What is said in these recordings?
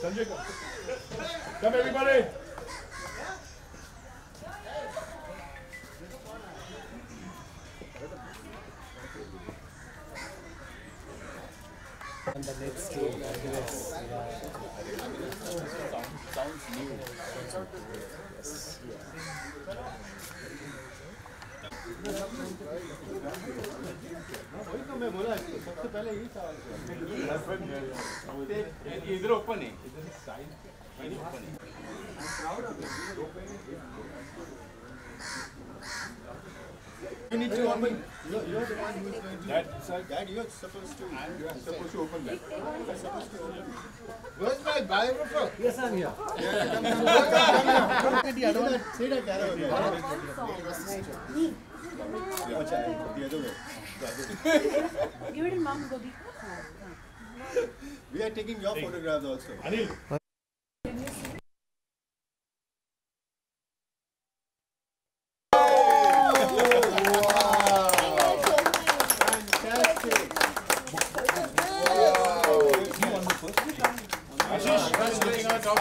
Sanjay, come everybody. And the next day, yes. Sounds new. Yes. वही तो मैं बोला सबसे पहले यही सवाल किया इधर ओपन है इधर साइड ओपन है proud of You need to open. You're the one who is going to. Dad, you're supposed to. You are supposed to open that. You're supposed to open. Where's my biographer? Yes, I'm here. Say that, Carol. The other way. Give it in mom, Gobi. We are taking your photographs also. Anil.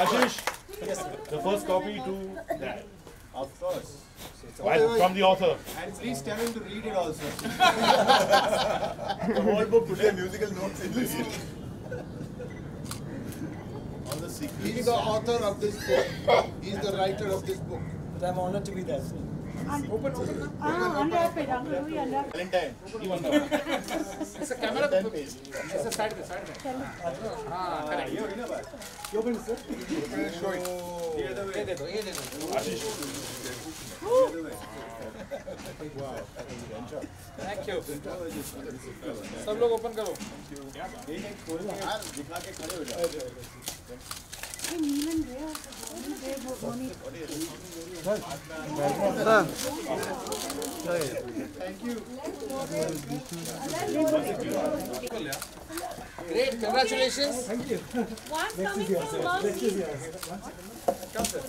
Ashish, the first copy to that. Of course. From the author. And please tell him to read it also. The whole book today, musical notes in this. All the secrets. He is the author of this book. He is the writer of this book. But I'm honored to be there. Unwrap it, Uncle. We unwrap it. Valentine. It's a camera. It's a side by side. You open it, sir? Show it. The other way. Ashish. Thank you. सब लोग open करो. एक खोल यार दिखा के खड़े हो जाओ. Hey, Neil and Ray are Bonnie. Thank you. Great. Congratulations. Thank you. One coming from Mom. Come sir.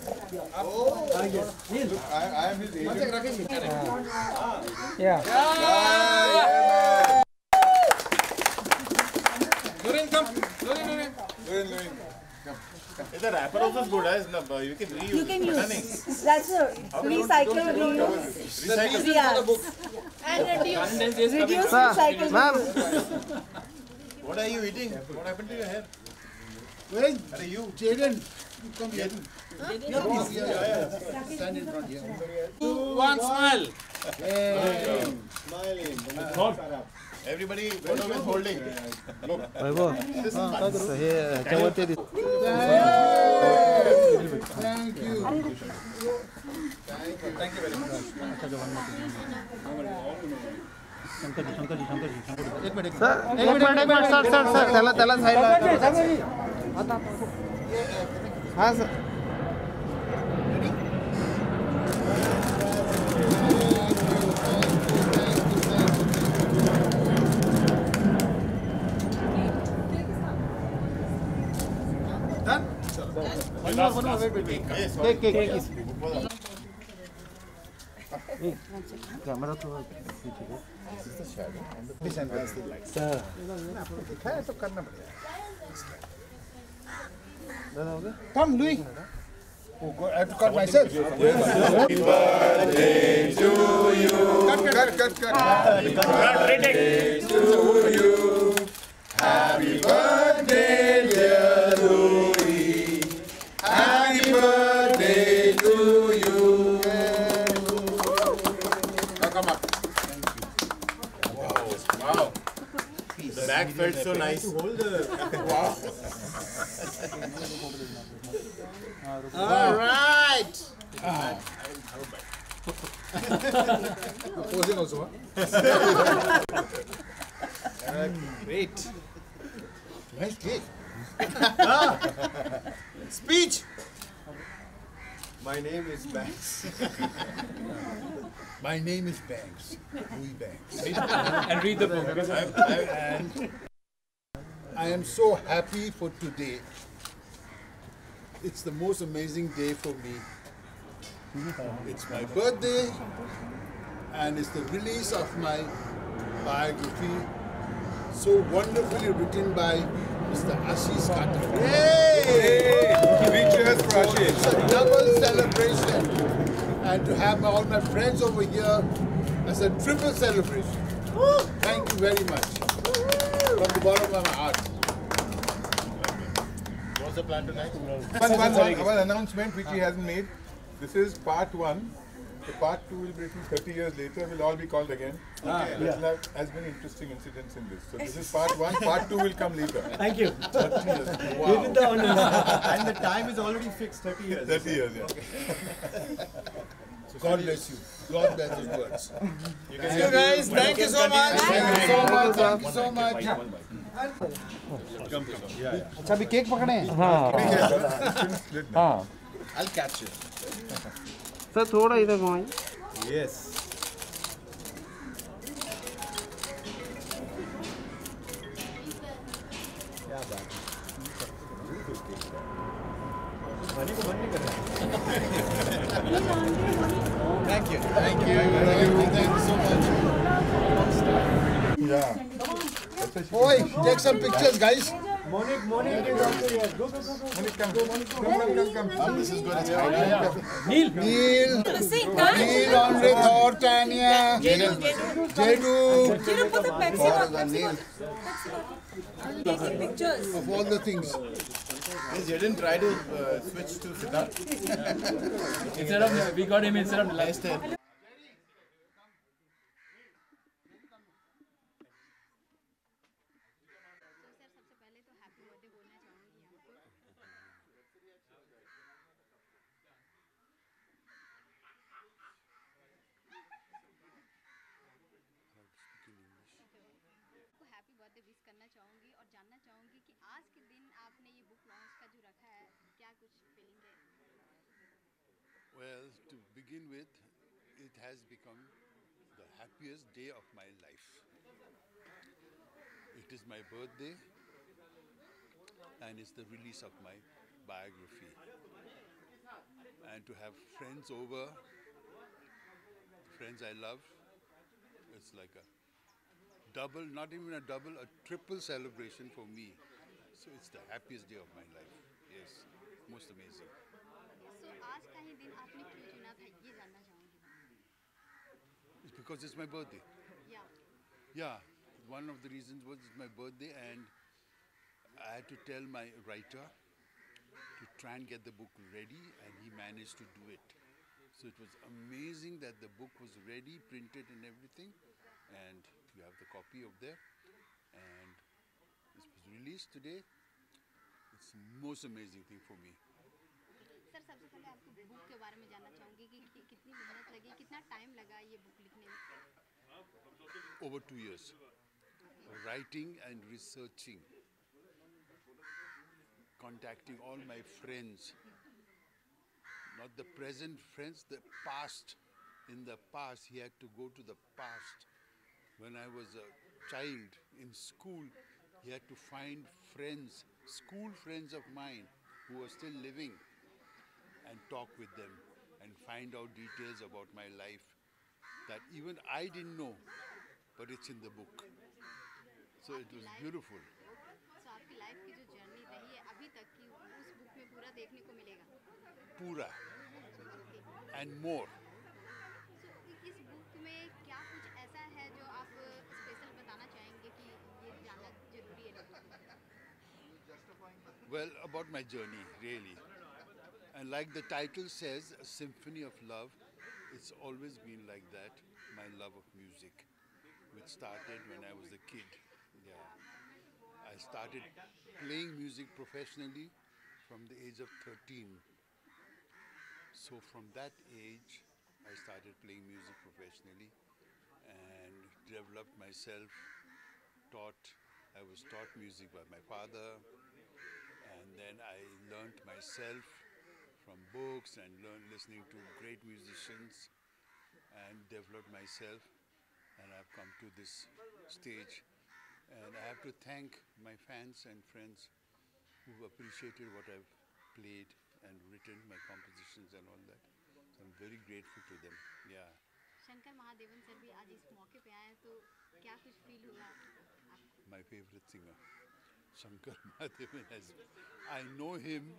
Yes. Neil. I am his agent. Yeah. Nurin, come. Nurin. The wrapper also is good. You can reuse. You can use. That's a recycle, reuse. Recycle. Yeah. And reduce. Reduce, recycle. What are you eating? What happened to your hair? Where? Are you? Jaden, come here. Stand in front here. One smile. Smiling. Thought. Everybody, photo is holding. Look. This is fun. Thank you. Thank you very much. एक minute sir त्याला साईडला हां sir camera तो तो करना पड़ेगा. दादा हो गया Come, Louis. Oh, God, I have to cut myself. Happy birthday to you. Cut. Happy birthday to you. Happy birthday, dear Louis. Happy birthday to you. Now come up. Wow. The bag felt so nice. Wow. All right. You're posing also, huh? Great. Nice cake. Speech. My name is Max. My name is Banks. Louis Banks. And read the book. And I am so happy for today. It's the most amazing day for me. It's my birthday and it's the release of my biography so wonderfully written by Mr. Ashish Kata. Hey! Three cheers for Ashish. It's a double celebration. And to have all my friends over here as a triple celebration. Thank you very much. From the bottom of my heart. What's the plan tonight? One announcement which he hasn't made. This is part 1. The part 2 will be written 30 years later. We'll all be called again. There'll have as many interesting incidents in this. So this is part 1. Part 2 will come later. Thank you. 30 years. You Wow. did the honors. And the time is already fixed, 30 years. 30 years, yeah. God bless you. God bless his words. Thank you guys. Thank you so much. Thank you so much. Thank you so much. अच्छा अभी cake पकड़े हैं हाँ I'll catch it. Sir थोड़ा इधर घुमाइए Yes. Thank you. Thank you. Thank you so much. Yeah. Oi, take some pictures, guys. Monique is also here. Go. Come. This is good. It's fine. Neil, Neil, Andre, Thor, Tanya, Jedu, Put the Pepsi bottle. Taking pictures. of all the things. Yes, you didn't try to switch to Siddharth. Instead of we got him instead of last time. Happy birthday wish करना चाहूँगी और जानना चाहूँगी कि आज के दिन आपने ये बुक लॉन्च का जो रखा है क्या कुछ फीलिंग है Well, to begin with, it has become the happiest day of my life. It is my birthday and it's the release of my biography. And to have friends over, friends I love, it's like a double, not even a double, a triple celebration for me. So it's the happiest day of my life. Yes, most amazing. सो आज का ही दिन आपने क्यों चुना था ये जानना चाहूँगी It's because it's my birthday. या Yeah, one of the reasons was it's my birthday and I had to tell my writer to try and get the book ready and he managed to do it. So it was amazing that the book was ready, printed and everything, and you have the copy of there and this was released today. It's the most amazing thing for me. Sir सबसे पहले आपको book के बारे में जानना चाहूँगी कि कितनी मेहनत लगी कितना टाइम लगा ये बुक लिखने में Over 2 years, writing and researching, contacting all my friends, not the present friends, the past. In the past, he had to go to the past. When I was a child in school, he had to find friends, school friends of mine who were still living and talk with them and find out details about my life that even I didn't know, but it's in the book. So it was beautiful. सो आपकी life की जो journey रही है अभी तक की उस book में पूरा देखने को मिलेगा Pura and more. सो इस बुक में क्या कुछ ऐसा है जो आप स्पेशल बताना चाहेंगे कि ये जानना जरूरी है लोगों को Well, about my journey, really. And like the title says, A Symphony of Love, it's always been like that, my love of music, which started when I was a kid. Yeah. I started playing music professionally from the age of 13. So from that age, I started playing music professionally and developed myself, I was taught music by my father, and then I learnt myself from books and listening to great musicians and developed myself, and I've come to this stage. And I have to thank my fans and friends who've appreciated what I've played and written, my compositions and all that. So I'm very grateful to them. Yeah. Shankar Mahadevan sir भी आज इस मौके पे आए हैं तो क्या कुछ फील हुआ आपको my favorite singer, Shankar Mahadevan. I know him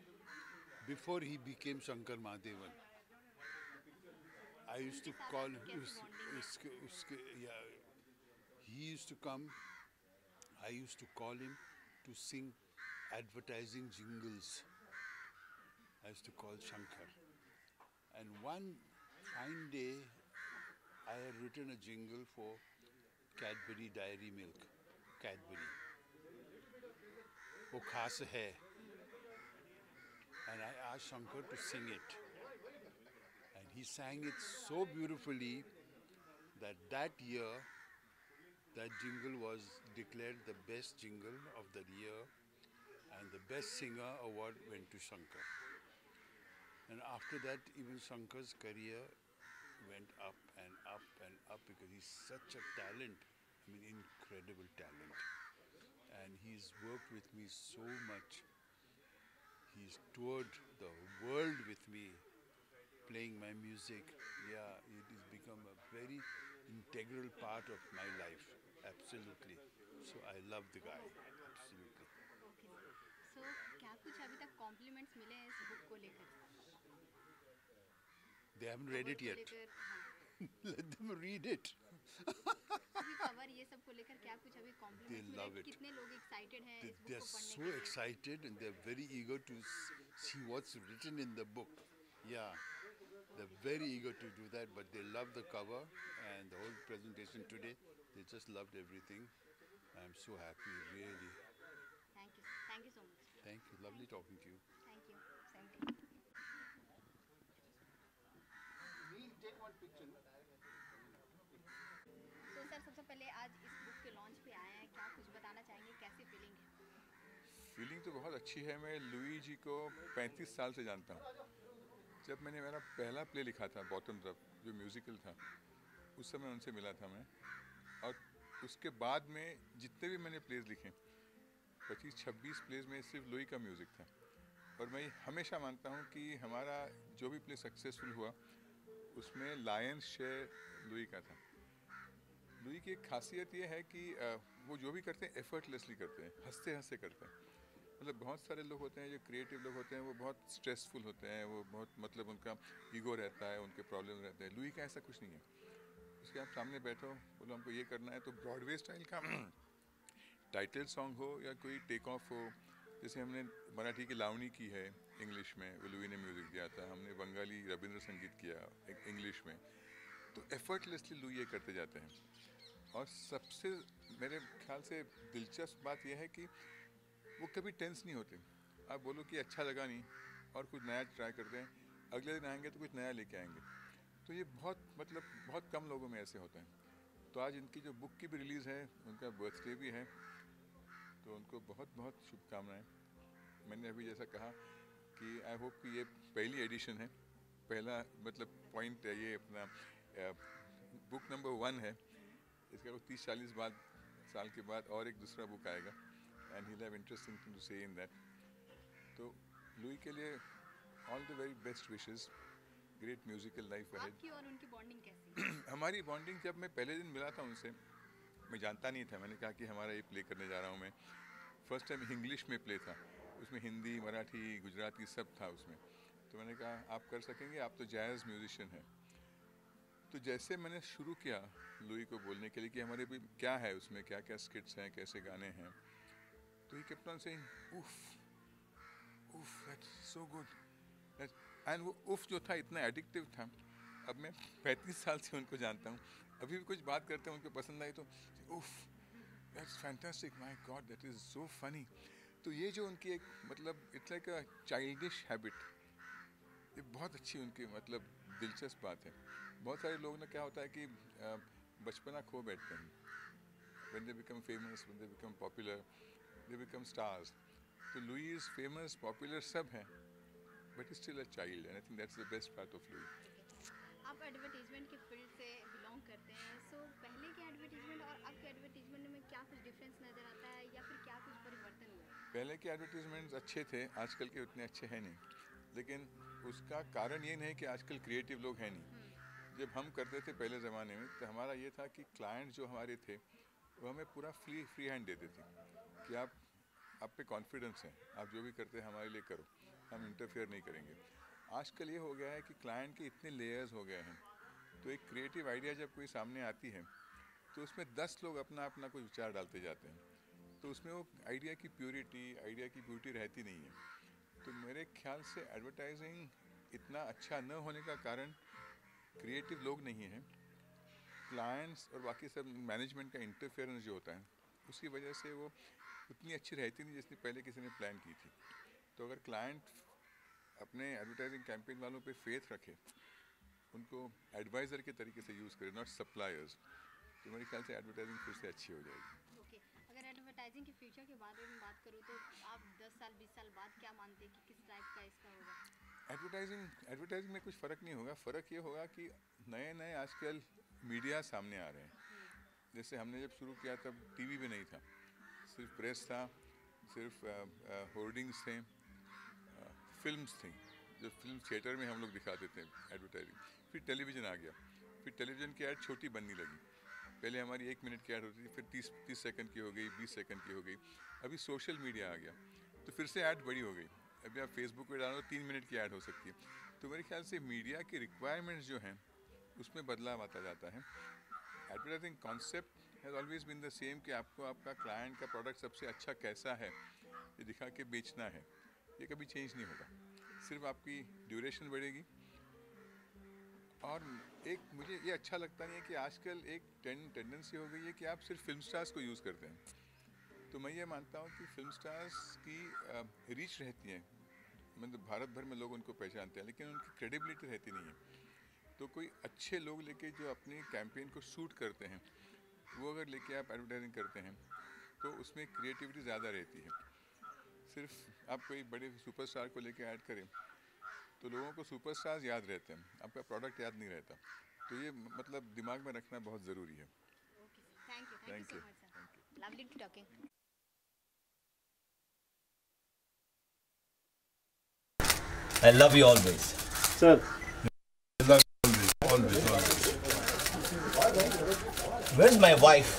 before he became Shankar Mahadevan. I used to call him, he used to come, I used to call him to sing advertising jingles. I used to call Shankar. And one fine day, I had written a jingle for Cadbury Dairy Milk. Cadbury. वो खास है. And I asked Shankar to sing it. And he sang it so beautifully that year, that jingle was declared the best jingle of the year, and the best singer award went to Shankar. And after that, even Shankar's career went up and up and up because he's such a talent. I mean, incredible talent. And he's worked with me so much. He's toured the world with me, playing my music. Yeah, it has become a very integral part of my life. Absolutely. So I love the guy. Absolutely. Okay so क्या कुछ अभी तक compliments मिले हैं इस book को लेकर? They haven't read it yet. Let them read it. अभी कवर ये सब को लेकर क्या कुछ अभी कॉम्प्लीमेंट्स They love मिले? it. कितने लोग एक्साइटेड हैं इस बुक They're को पढ़ने so के लिए? excited and they're very eager to see what's written in the book. Yeah, they're very eager to do that, but they love the cover and the whole presentation today. They just loved everything. I'm so happy, really. Thank you so much. Thank you. Lovely talking to you. Thank you. Same to you. So sir सबसे पहले आज इस book के launch पे आए हैं, क्या कुछ बताना चाहेंगे, कैसी फीलिंग है? फीलिंग तो बहुत अच्छी है. मैं लुई जी को 35 साल से जानता हूँ. जब मैंने मेरा पहला प्ले लिखा था बॉटम्स अप, जो म्यूज़िकल था, उस समय उनसे मिला था मैं. और उसके बाद में जितने भी मैंने प्लेज लिखे, 25-26 प्लेज में सिर्फ लुई का म्यूज़िक था. और मैं हमेशा मानता हूँ कि हमारा जो भी प्ले सक्सेसफुल हुआ उसमें लायंस शेयर लुई का था. लुई की एक खासियत ये है कि वो जो भी करते हैं एफर्टलेसली करते हैं, हंसते हंसते करते हैं. मतलब बहुत सारे लोग होते हैं जो क्रिएटिव लोग होते हैं, वो बहुत स्ट्रेसफुल होते हैं, वो बहुत मतलब उनका ईगो रहता है, उनके प्रॉब्लम रहते हैं. लुई का ऐसा कुछ नहीं है. उसके आप सामने बैठो, बोलो हमको ये करना है, तो ब्रॉडवे स्टाइल का टाइटल सॉन्ग हो या कोई टेक ऑफ हो. जैसे हमने मराठी की लावनी की है इंग्लिश में, वो लुई ने म्यूज़िक दिया था. हमने बंगाली रविंद्र संगीत किया इंग्लिश में. तो एफर्टलेसली लुई ये करते जाते हैं. और सबसे मेरे ख्याल से दिलचस्प बात यह है कि वो कभी टेंस नहीं होते. आप बोलो कि अच्छा लगा नहीं और कुछ नया ट्राई करते हैं, अगले दिन आएंगे तो कुछ नया लेके आएंगे. तो ये बहुत कम लोगों में ऐसे होता है. तो आज इनकी जो बुक की भी रिलीज़ है, उनका बर्थडे भी है, तो उनको बहुत बहुत शुभकामनाएं. मैंने अभी जैसा कहा कि आई होप कि ये पहली एडिशन है, पहला मतलब पॉइंट है ये अपना. बुक नंबर 1 है. इसका 30-40 साल के बाद और एक दूसरा बुक आएगा, and he have interesting thing to say in that. तो लुई के लिए all the very best wishes, great musical life ahead. आपकी और उनकी बॉन्डिंग कैसी है? हमारी बॉन्डिंग, जब मैं पहले दिन मिला था उनसे, मैं जानता नहीं था. मैंने कहा कि हमारा ये प्ले करने जा रहा हूँ मैं. फर्स्ट टाइम इंग्लिश में प्ले था, उसमें हिंदी, मराठी, गुजराती सब था उसमें. तो मैंने कहा आप कर सकेंगे, आप तो जैज़ म्यूजिशियन हैं. तो जैसे मैंने शुरू किया लुई को बोलने के लिए कि हमारे भी क्या है उसमें, क्या क्या स्किट्स हैं, कैसे गाने हैं, तो ही केप्ट ऑन सेइंग उफ उफ दैट्स सो गुड. एंड वो उफ जो था इतना एडिक्टिव था. अब मैं 35 साल से उनको जानता हूँ, अभी भी कुछ बात करते हैं उनको पसंद आई तो उफ that's fantastic, my God that is so funny. तो ये जो उनकी एक मतलब it's like a childish habit, ये बहुत अच्छी उनकी मतलब दिलचस्प बात है. बहुत सारे लोग ना क्या होता है कि बचपना खो बैठते हैं. When they become famous, when they become popular, they become stars. तो लुई इज़ फेमस, पॉपुलर सब हैं, but still a child, and I think that's the best part of Louis. आप एडवर्टीजमेंट के फील्ड से बिलोंग करते हैं, सो पहले के एडवर्टीजमेंट और अब के एडवर्टीजमेंट में क्या कुछ डिफरेंस नज़र आता है या फिर क्या कुछ परिवर्तन हुआ? पहले के एडवर्टीजमेंट्स अच्छे थे, आजकल के उतने अच्छे हैं नहीं. लेकिन उसका कारण ये नहीं कि आजकल क्रिएटिव लोग हैं नहीं. जब हम करते थे पहले ज़माने में, तो हमारा ये था कि क्लाइंट जो हमारे थे वो हमें पूरा फ्री हैंड देते थे कि आप पे कॉन्फिडेंस है, आप जो भी करते हैं हमारे लिए करो, हम इंटरफेयर नहीं करेंगे। आजकल ये हो गया है कि क्लाइंट के इतने लेयर्स हो गए हैं, तो एक क्रिएटिव आइडिया जब कोई सामने आती है तो उसमें 10 लोग अपना अपना कोई विचार डालते जाते हैं, तो उसमें वो आइडिया की प्योरिटी, आइडिया की ब्यूटी रहती नहीं है। तो मेरे ख्याल से एडवर्टाइजिंग इतना अच्छा न होने का कारण क्रिएटिव लोग नहीं हैं, क्लाइंट्स और बाकी सब मैनेजमेंट का इंटरफेरेंस जो होता है उसकी वजह से वो उतनी अच्छी रहती नहीं जितनी पहले किसी ने प्लान की थी। तो अगर क्लाइंट अपने एडवर्टाइजिंग कैंपेन वालों पे फेथ रखे, उनको एडवाइज़र के तरीके से यूज़ करे, नॉट सप्लायर्स, तो मेरे ख्याल से एडवर्टाइजिंग फिर से अच्छी हो जाएगी। ओके, अगर एडवर्टाइजिंग के फ्यूचर के बारे में बात करूँ तो आप 10 साल 20 साल बाद क्या मानते हैं कि किस टाइप का इसका होगा? एडवर्टाइजिंग में कुछ फ़र्क नहीं होगा। फ़र्क ये होगा कि नए आजकल मीडिया सामने आ रहे हैं। जैसे हमने जब शुरू किया तब टीवी भी नहीं था, सिर्फ प्रेस था, सिर्फ होर्डिंग्स थे, फिल्म्स थी, जो फिल्म थिएटर में हम लोग दिखाते थे एडवर्टाइजिंग। फिर टेलीविज़न आ गया, फिर टेलीविज़न की ऐड छोटी बनने लगी। पहले हमारी 1 मिनट की ऐड होती थी, फिर 30 सेकंड की हो गई, 20 सेकंड की हो गई। अभी सोशल मीडिया आ गया तो फिर से ऐड बड़ी हो गई। अभी आप फेसबुक पे डालो 3 मिनट की ऐड हो सकती है। तो मेरे ख्याल से मीडिया की रिक्वायरमेंट्स जो हैं उसमें बदलाव आता जाता है। Advertising concept has always been the same कि आपको आपका क्लाइंट का प्रोडक्ट सबसे अच्छा कैसा है ये दिखा के बेचना है, ये कभी चेंज नहीं होगा। सिर्फ आपकी ड्यूरेशन बढ़ेगी। और एक मुझे ये अच्छा लगता नहीं है कि आजकल एक टेंडेंसी हो गई है कि आप सिर्फ फिल्म स्टार्स को यूज़ करते हैं। तो मैं ये मानता हूँ कि फिल्म स्टार्स की रीच रहती है, मतलब भारत भर में लोग उनको पहचानते हैं, लेकिन उनकी क्रेडिबिलिटी रहती नहीं है। तो कोई अच्छे लोग लेके जो अपनी कैंपेन को शूट करते हैं, वो अगर लेके आप एडवर्टाइजिंग करते हैं तो उसमें क्रिएटिविटी ज़्यादा रहती है। सिर्फ आप कोई बड़े सुपरस्टार को लेके ऐड करें तो लोगों को सुपरस्टार्स याद रहते हैं, आपका प्रोडक्ट याद नहीं रहता। तो ये मतलब दिमाग में रखना बहुत ज़रूरी है। Thank you so much sir, lovely talking. I love you always. Sir. Always. Where's my wife?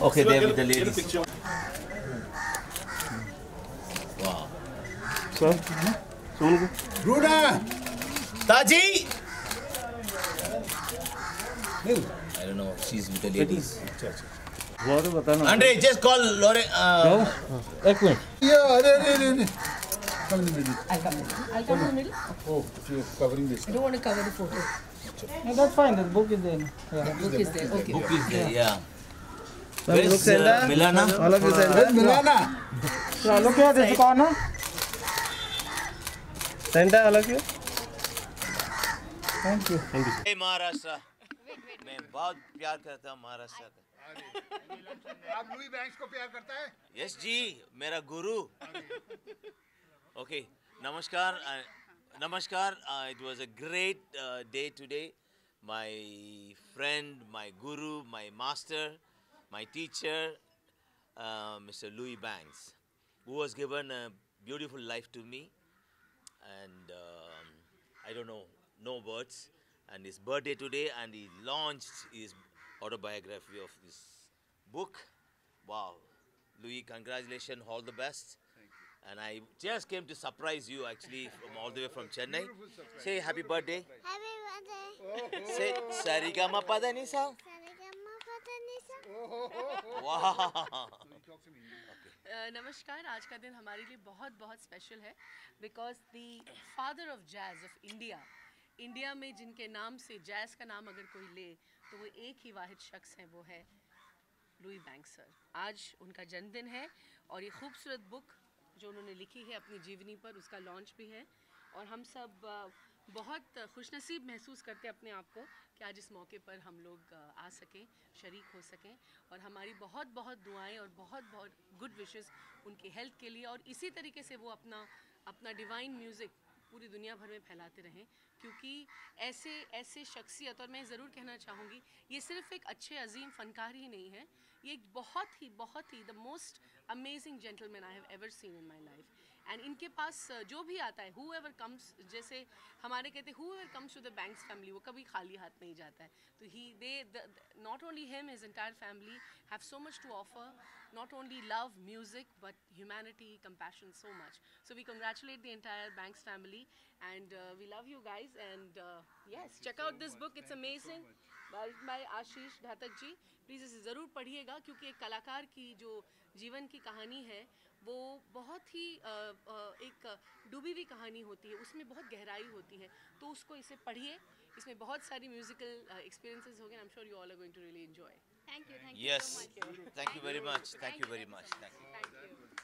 Okay, there with the ladies. Wow. Sir. Runa! Taji! I don't know. She's with the ladies. Andre, just call Lore. एक minute. Yeah, come in the middle. I'll come in the middle. Oh, you're covering this. I don't want to cover the photo. No, that's fine. The book is there. The book is there. Okay. Book is there, yeah. Look, Where's Senda. Milana? All of you send Where's Milana? Yeah, look here. This corner. Senda, all of you. Thank you. Thank you. Hey Maharashtra. मैं बहुत प्यार करता हूँ महाराष्ट्र का. आप Louis banks को प्यार करता है? Yes जी, मेरा गुरु. Okay, namaskar. Namaskar. It was a great day today. My friend, my guru, my master, my teacher, Mr. Louis Banks, who was given a beautiful life to me, and I don't know, no words. And his birthday today, and he launched his autobiography of this book. Wow, Louis, congratulations, all the best. And I just came to surprise you actually from all the way from Chennai. Say happy birthday. Happy birthday. Say Sarigama Padanisa. Wow. नमस्कार. आज का दिन हमारे लिए बहुत बहुत special है because the father of jazz of India में जिनके नाम से जैज़ का नाम अगर कोई ले तो वो एक ही वाहिद शख्स हैं, वो है लुई बैंक्स सर. आज उनका जन्मदिन है और ये खूबसूरत बुक जो उन्होंने लिखी है अपनी जीवनी पर, उसका लॉन्च भी है. और हम सब बहुत खुशनसीब महसूस करते हैं अपने आप को कि आज इस मौके पर हम लोग आ सकें, शरीक हो सकें. और हमारी बहुत बहुत दुआएं और बहुत बहुत गुड विशेस उनकी हेल्थ के लिए, और इसी तरीके से वो अपना डिवाइन म्यूज़िक पूरी दुनिया भर में फैलाते रहें, क्योंकि ऐसे शख्सियत, और मैं ज़रूर कहना चाहूँगी ये सिर्फ एक अच्छे अजीम फ़नकार ही नहीं है, ये एक बहुत ही the most amazing gentleman I have ever seen in my life. And इनके पास जो भी आता है, whoever comes, जैसे हमारे कहते हैं whoever comes to the Banks family, वो कभी खाली हाथ नहीं जाता है. तो not only him, his entire family have so much to offer, not only love, music, but humanity, compassion, so much. So we congratulate the entire Banks family, and we love you guys, and yes, check out this book, it's amazing. by आशीष घातक जी. Please इसे ज़रूर पढ़िएगा, क्योंकि एक कलाकार की जो जीवन की कहानी है वो बहुत ही एक डूबी हुई कहानी होती है, उसमें बहुत गहराई होती है. तो उसको इसे पढ़िए, इसमें बहुत सारी म्यूजिकल एक्सपीरियंसेस होंगे. I am sure you all are going to really enjoy. Thank you so much. Yes. Thank you very much. Thank you very much. Thank you. Thank you.